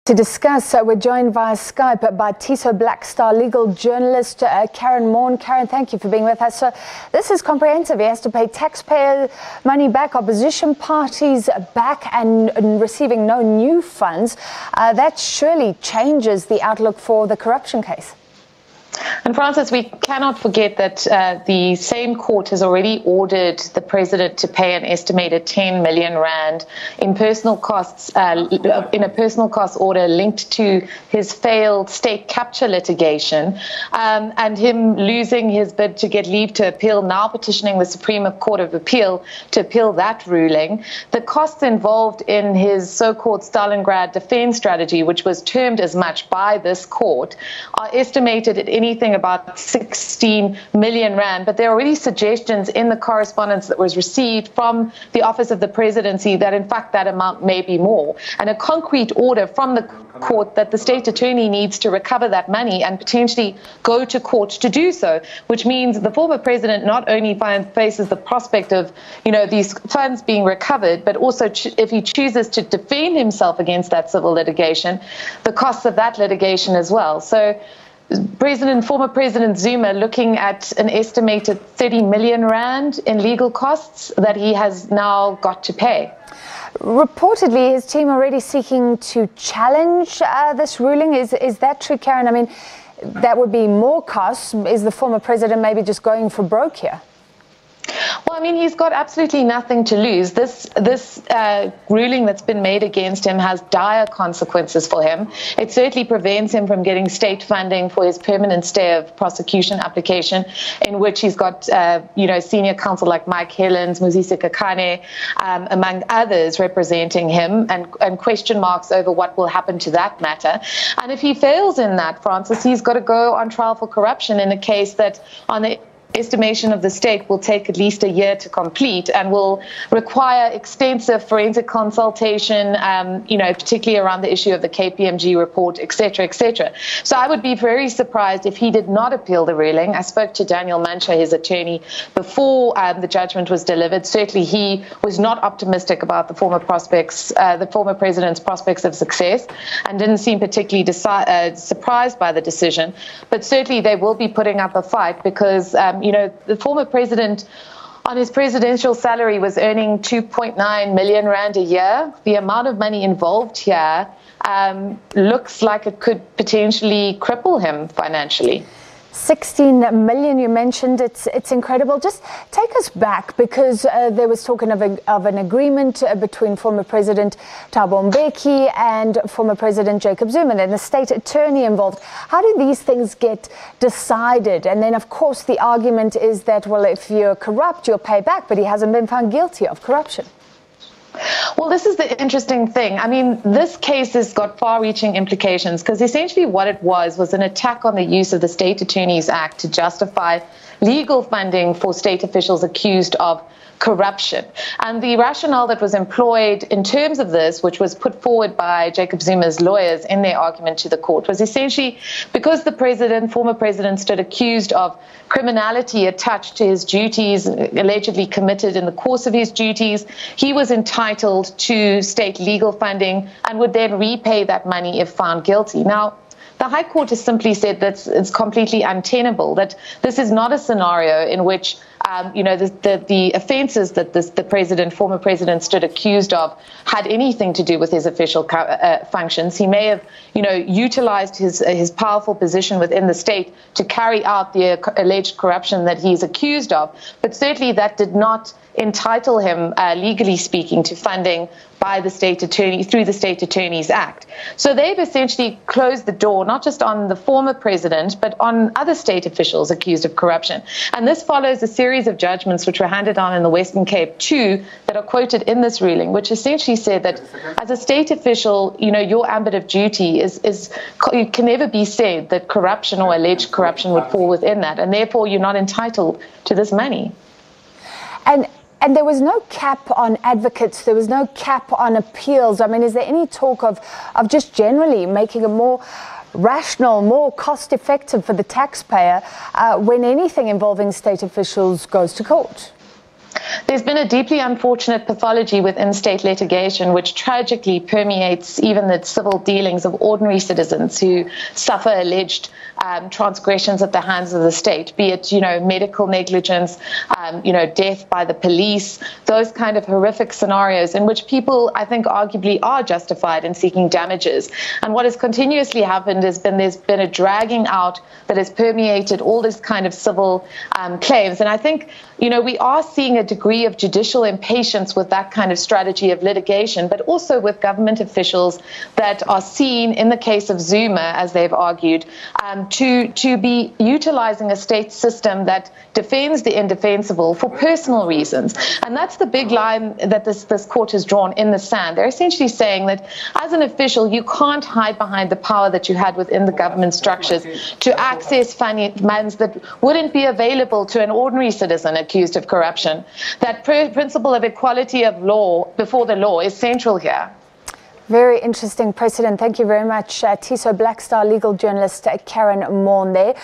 To discuss, we're joined via Skype by TISO Black Star legal journalist Karen Morn. Karen, thank you for being with us. So this is comprehensive. He has to pay taxpayer money back, opposition parties back, and receiving no new funds. That surely changes the outlook for the corruption case. And Francis, we cannot forget that the same court has already ordered the president to pay an estimated 10 million rand in personal costs, in a personal cost order linked to his failed state capture litigation, and him losing his bid to get leave to appeal, now petitioning the Supreme Court of Appeal to appeal that ruling. The costs involved in his so-called Stalingrad defense strategy, which was termed as much by this court, are estimated at anything about 16 million rand, but there are already suggestions in the correspondence that was received from the Office of the Presidency that in fact that amount may be more, and a concrete order from the court that the state attorney needs to recover that money and potentially go to court to do so, which means the former president not only faces the prospect of, these funds being recovered, but also if he chooses to defend himself against that civil litigation, the costs of that litigation as well. So former President Zuma looking at an estimated 30 million rand in legal costs that he has now got to pay. Reportedly, his team already seeking to challenge this ruling. Is that true, Karen? I mean, that would be more costs. Is the former president maybe just going for broke here? Well, I mean, he's got absolutely nothing to lose. This ruling that's been made against him has dire consequences for him. It certainly prevents him from getting state funding for his permanent stay of prosecution application, in which he's got, senior counsel like Mike Helens, Muzisi Kakane, among others, representing him, and question marks over what will happen to that matter. And if he fails in that, Francis, he's got to go on trial for corruption in a case that, on the estimation of the state, will take at least a year to complete and will require extensive forensic consultation, particularly around the issue of the KPMG report, et cetera, et cetera. So I would be very surprised if he did not appeal the ruling. I spoke to Daniel Mancha, his attorney, before the judgment was delivered. Certainly he was not optimistic about the former president's prospects of success, and didn't seem particularly surprised by the decision. But certainly they will be putting up a fight because the former president on his presidential salary was earning 2.9 million rand a year. The amount of money involved here looks like it could potentially cripple him financially. 16 million, you mentioned. It's incredible. Just take us back, because there was talking of an agreement between former President Thabo Mbeki and former President Jacob Zuma, and the state attorney involved. How do these things get decided? And then, of course, the argument is that, well, if you're corrupt, you'll pay back, but he hasn't been found guilty of corruption. Well, this is the interesting thing. I mean, this case has got far-reaching implications, because essentially what it was an attack on the use of the State Attorneys Act to justify legal funding for state officials accused of corruption. And the rationale that was employed in terms of this, which was put forward by Jacob Zuma's lawyers in their argument to the court, was essentially because the former president stood accused of criminality attached to his duties, allegedly committed in the course of his duties, he was entitled to state legal funding and would then repay that money if found guilty. Now, the High Court has simply said that it's completely untenable, that this is not a scenario in which the offences that the former president stood accused of had anything to do with his official functions. He may have, utilised his powerful position within the state to carry out the alleged corruption that he's accused of, but certainly that did not entitle him, legally speaking, to funding by the state attorney through the State Attorneys Act. So they've essentially closed the door not just on the former president, but on other state officials accused of corruption. And this follows a series of judgments which were handed down in the Western Cape too, that are quoted in this ruling, which essentially said that as a state official, your ambit of duty it can never be said that corruption or alleged corruption would fall within that, and therefore you're not entitled to this money. And there was no cap on advocates, there was no cap on appeals. I mean, is there any talk of just generally making it more rational, more cost-effective for the taxpayer when anything involving state officials goes to court? There's been a deeply unfortunate pathology within state litigation which tragically permeates even the civil dealings of ordinary citizens who suffer alleged transgressions at the hands of the state, be it, medical negligence, death by the police, those kind of horrific scenarios in which people, I think, arguably are justified in seeking damages. And what has continuously happened has been there's been a dragging out that has permeated all this kind of civil claims. And I think, we are seeing a degree of judicial impatience with that kind of strategy of litigation, but also with government officials that are seen, in the case of Zuma, as they've argued, to be utilizing a state system that defends the indefensible for personal reasons. And that's the big line that this court has drawn in the sand. They're essentially saying that as an official, you can't hide behind the power that you had within the government structures to access funds that wouldn't be available to an ordinary citizen accused of corruption. That principle of equality of law before the law is central here. Very interesting precedent. Thank you very much, TISO Black Star legal journalist Karen Maughan there.